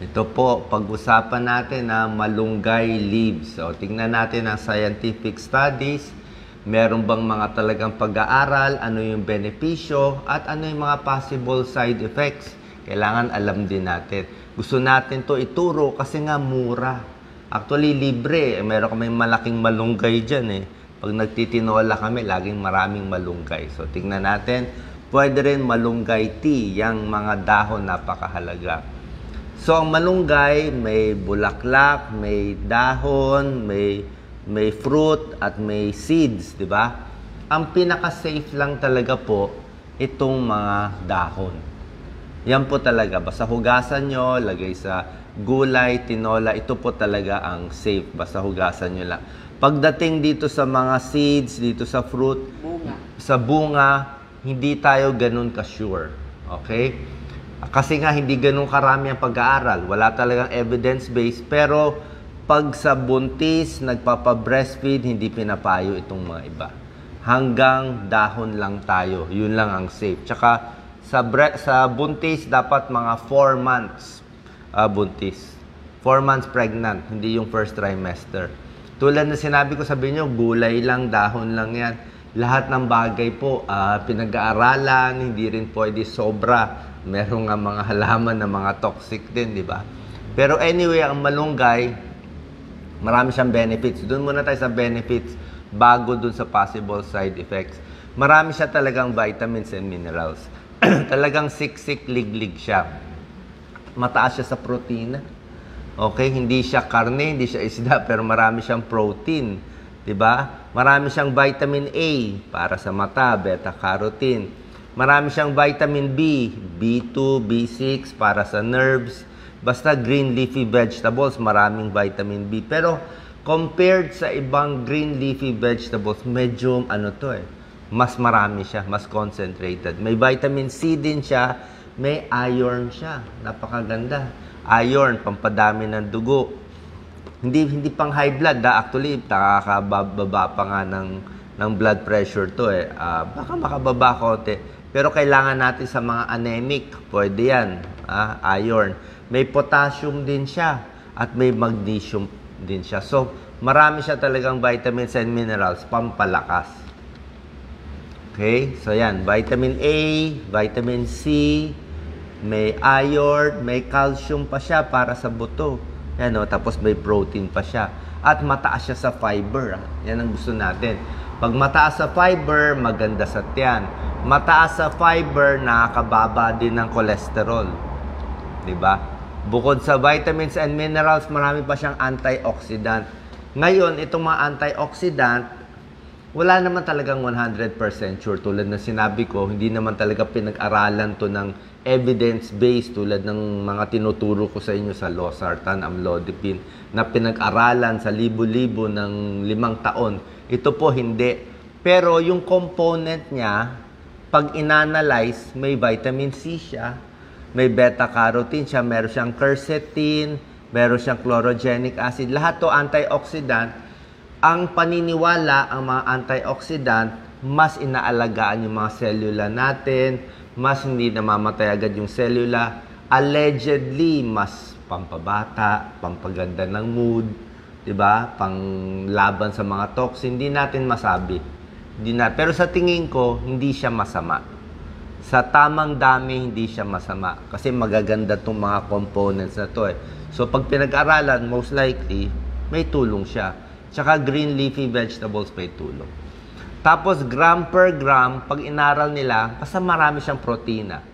Ito po, pag-usapan natin na malunggay leaves. So, tingnan natin ang scientific studies. Meron bang mga talagang pag-aaral, ano yung benepisyo, at ano yung mga possible side effects. Kailangan alam din natin. Gusto natin to ituro kasi nga mura. Actually, libre. Meron kami malaking malunggay dyan eh. Pag nagtitinola kami, laging maraming malunggay. So, tingnan natin. Pwede rin malunggay tea, yung mga dahon napakahalaga. So, ang malunggay, may bulaklak, may dahon, may fruit, at may seeds, di ba? Ang pinaka-safe lang talaga po, itong mga dahon. Yan po talaga. Basta hugasan nyo, lagay sa gulay, tinola, ito po talaga ang safe. Basta hugasan nyo lang. Pagdating dito sa mga seeds, dito sa fruit, sa bunga, hindi tayo ganun ka-sure. Okay? Kasi nga hindi ganun karami ang pag-aaral. Wala talagang evidence-based. Pero pag sa buntis, nagpapa-breastfeed, hindi pinapayo itong mga iba. Hanggang dahon lang tayo. Yun lang ang safe. Tsaka sa buntis, dapat mga 4 months buntis. 4 months pregnant, hindi yung first trimester. Tulad na sinabi ko, sabi nyo, gulay lang, dahon lang yan. Lahat ng bagay po, pinag-aaralan, hindi rin pwede sobra. Meron nga mga halaman na mga toxic din, di ba? Pero anyway, ang malunggay, marami siyang benefits. Doon muna tayo sa benefits bago doon sa possible side effects. Marami siya talagang vitamins and minerals. Talagang siksik, liglig siya. Mataas siya sa protein. Okay, hindi siya karne, hindi siya isda, pero marami siyang protein. Diba? Marami siyang vitamin A para sa mata, beta-carotene. Marami siyang vitamin B, B2, B6 para sa nerves. Basta green leafy vegetables, maraming vitamin B. Pero compared sa ibang green leafy vegetables, medyo mas marami siya, mas concentrated. May vitamin C din siya, may iron siya. Napakaganda. Iron, pampadami ng dugo. Hindi pang high blood, actually, nakakababa pa nga ng blood pressure to eh. Baka makababa konti. Pero kailangan natin sa mga anemic, pwede yan, iron. May potassium din siya at may magnesium din siya. So, marami siya talagang vitamins and minerals, pampalakas. Okay? So, yan. Vitamin A, vitamin C, may iron, may calcium pa siya para sa buto. Yan, tapos may protein pa siya. At mataas siya sa fiber. Yan ang gusto natin. Pag mataas sa fiber, maganda sa tiyan. Mataas sa fiber, nakakababa din ng cholesterol. Diba? Bukod sa vitamins and minerals, marami pa siyang antioxidant. Ngayon, itong mga antioxidant, wala naman talagang 100% sure. Tulad ng sinabi ko, hindi naman talaga pinag-aralan to ng evidence-based tulad ng mga tinuturo ko sa inyo sa losartan, amlodipine, na pinag-aralan sa libo-libo ng 5 taon. Ito po hindi. Pero yung component niya, pag inanalyze, may vitamin C siya, may beta-carotene siya, meron siyang quercetin, meron siyang chlorogenic acid. Lahat to antioxidant. Ang paniniwala, ang mga antioxidant, mas inaalagaan yung mga selula natin, mas hindi namamatay agad yung selula. Allegedly, mas pampabata, pampaganda ng mood, diba? Panglaban sa mga toxin, hindi natin masabi. Pero sa tingin ko, hindi siya masama. Sa tamang dami, hindi siya masama. Kasi magaganda itong mga components na to eh. So, pag pinag-aralan, most likely, may tulong siya. Tsaka green leafy vegetables may tulong. Tapos, gram per gram, pag inaral nila, basta marami siyang protina.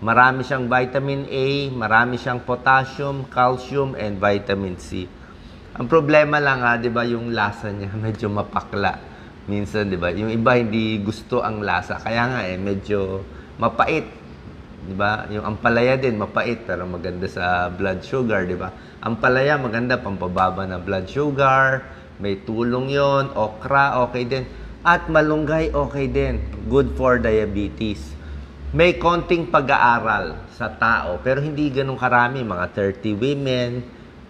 Marami siyang vitamin A, marami siyang potassium, calcium, and vitamin C. Ang problema lang di ba, yung lasa niya medyo mapakla. Minsan, di ba, yung iba hindi gusto ang lasa. Kaya nga medyo mapait. Di ba? Yung ampalaya din, mapait, pero maganda sa blood sugar, di ba? Ampalaya, maganda, pampababa na blood sugar, may tulong yon. Okra, okay din. At malunggay, okay din. Good for diabetes. May konting pag-aaral sa tao, pero hindi ganun karami. Mga 30 women,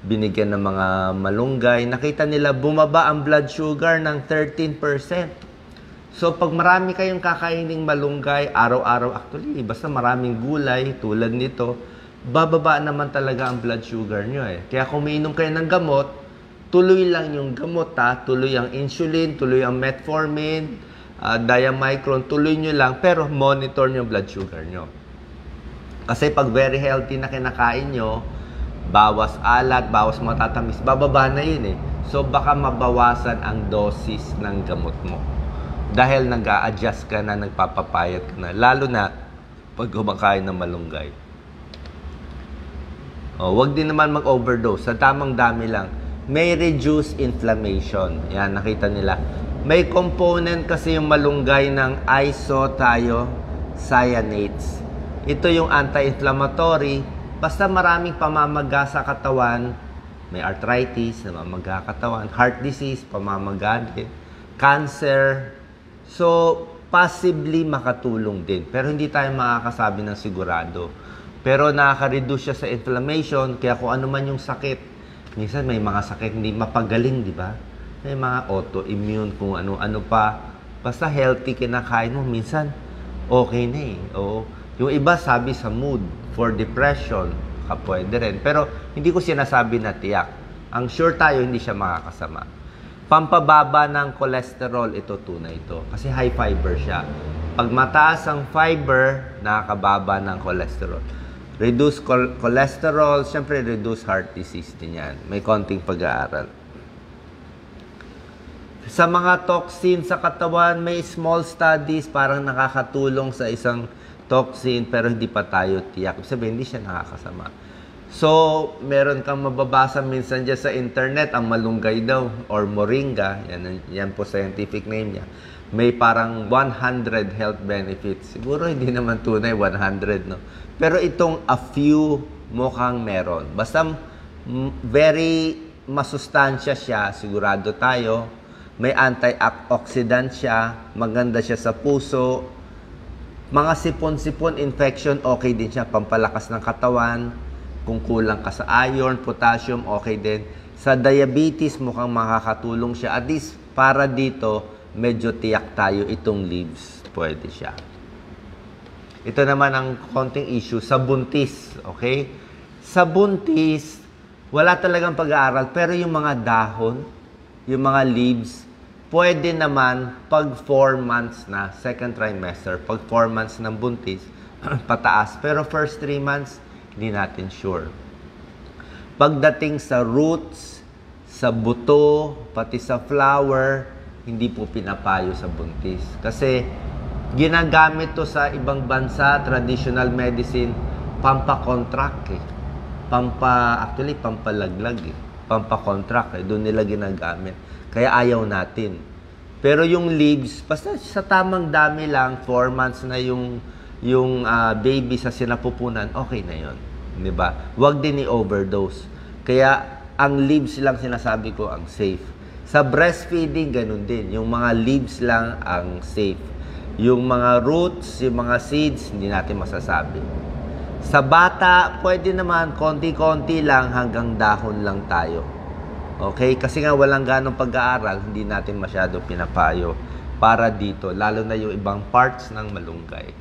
binigyan ng mga malunggay. Nakita nila, bumaba ang blood sugar ng 13%. So, pag marami kayong kakaining malunggay, araw-araw, actually, basta maraming gulay, tulad nito, bababa naman talaga ang blood sugar nyo eh. Kaya kung umiinom kayo ng gamot, tuloy lang yung gamot tuloy ang insulin, tuloy ang metformin, diamicron, tuloy nyo lang, pero monitor nyo blood sugar nyo. Kasi pag very healthy na kinakain nyo, bawas alat, bawas matatamis, bababa na yun eh. So baka mabawasan ang dosis ng gamot mo. Dahil nag-a-adjust ka na, nagpapapayat ka na, lalo na pag kumakain ng malunggay. Wag din naman mag-overdose. Sa tamang dami lang. May reduce inflammation. Yan, nakita nila. May component kasi yung malunggay ng isothiocyanates. Ito yung anti-inflammatory. Basta maraming pamamaga sa katawan, may arthritis, namamaga katawan, heart disease, pamamaga din, cancer. So, possibly makatulong din. Pero hindi tayo makakasabi ng sigurado. Pero nakaka-reduce siya sa inflammation, kaya kung ano man yung sakit, minsan may mga sakit hindi mapagaling, di ba? May mga autoimmune, kung ano-ano pa. Basta healthy kinakain mo, minsan okay na eh. Oo. Yung iba sabi sa mood, for depression, pwede rin. Pero hindi ko sinasabi na tiyak. Ang sure tayo, hindi siya makakasama. Pampababa ng cholesterol, ito tunay ito. Kasi high fiber siya. Pag mataas ang fiber, nakakababa ng cholesterol. Reduce cholesterol, syempre reduce heart disease din yan. May konting pag-aaral. Sa mga toxin sa katawan, may small studies parang nakakatulong sa isang toxin pero hindi pa tayo tiyak. Sabihin, hindi siya nakakasama. So, meron kang mababasa minsan dyan sa internet, ang malunggay daw or moringa, yan po scientific name niya. May parang 100 health benefits. Siguro hindi naman tunay 100, no? Pero itong a few mukhang meron. Basta very masustansya siya, sigurado tayo. May antioxidant siya, maganda siya sa puso. Mga sipon-sipon infection, okay din siya. Pampalakas ng katawan. Kung kulang ka sa iron, potassium, okay din. Sa diabetes, mukhang makakatulong siya. At least, para dito, medyo tiyak tayo itong leaves. Pwede siya. Ito naman ang konting issue sa buntis, okay? Sa buntis, wala talagang pag-aaral, pero yung mga dahon, yung mga leaves, pwede naman pag 4 months na, second trimester, pag 4 months ng buntis, pataas. Pero first 3 months, hindi natin sure. Pagdating sa roots, sa buto, pati sa flower, hindi po pinapayo sa buntis. Kasi ginagamit to sa ibang bansa, traditional medicine, pampakontract eh. Actually, pampalaglag eh. Pampakontract eh. Doon nila ginagamit. Kaya ayaw natin. Pero yung leaves, basta sa tamang dami lang, 4 months na yung baby sa sinapupunan, okay na yon, di ba? Huwag din i-overdose. Kaya ang leaves lang sinasabi ko ang safe. Sa breastfeeding, ganun din. Yung mga leaves lang ang safe. Yung mga roots, yung mga seeds, hindi natin masasabi. Sa bata, pwede naman konti-konti lang hanggang dahon lang tayo. Okay? Kasi nga walang ganong pag-aaral, hindi natin masyado pinapayo para dito, lalo na yung ibang parts ng malunggay.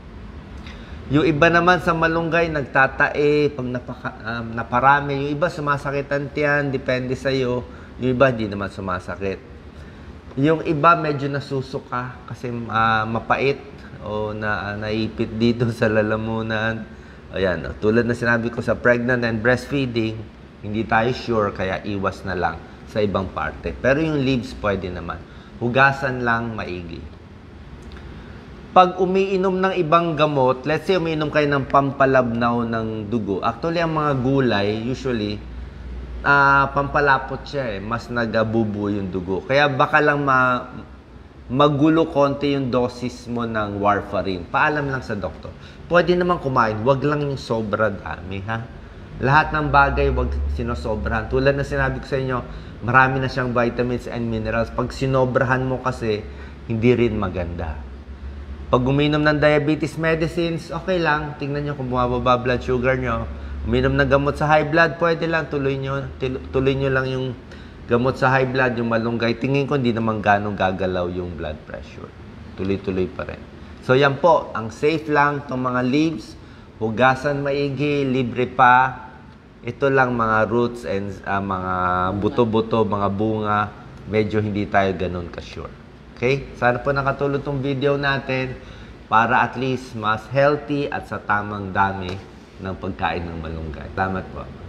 Yung iba naman sa malunggay, nagtatae, pag naparami, yung iba sumasakit ang tiyan, depende sa'yo. Yung iba, hindi naman sumasakit. Yung iba medyo nasusuka kasi mapait o naipit dito sa lalamunan. Ayan, tulad na sinabi ko sa pregnant and breastfeeding, hindi tayo sure kaya iwas na lang sa ibang parte. Pero yung leaves pwede naman. Hugasan lang maigi. Pag umiinom ng ibang gamot, let's say umiinom kayo ng pampalabnaw ng dugo. Actually, ang mga gulay, usually, pampalapot siya eh. Mas nagabubu yung dugo. Kaya baka lang magulo konti yung dosis mo ng warfarin. Paalam lang sa doktor. Pwede naman kumain. Wag lang yung sobra dami, ha? Lahat ng bagay, wag sinosobrahan. Tulad na sinabi ko sa inyo, marami na siyang vitamins and minerals. Pag sinobrahan mo kasi, hindi rin maganda. Pag uminom ng diabetes medicines, okay lang. Tingnan nyo kung bumababa blood sugar nyo. Uminom ng gamot sa high blood, pwede lang. Tuloy nyo lang yung gamot sa high blood, yung malunggay. Tingin ko, hindi naman ganong gagalaw yung blood pressure. Tuloy-tuloy pa rin. So, yan po. Ang safe lang itong mga leaves. hugasan maigi, libre pa. Ito lang mga roots and mga buto-buto, mga bunga, medyo hindi tayo ganun ka-sure. Okay? Sana po nakatulong tong video natin para at least mas healthy at sa tamang dami ng pagkain ng malunggay. Salamat po.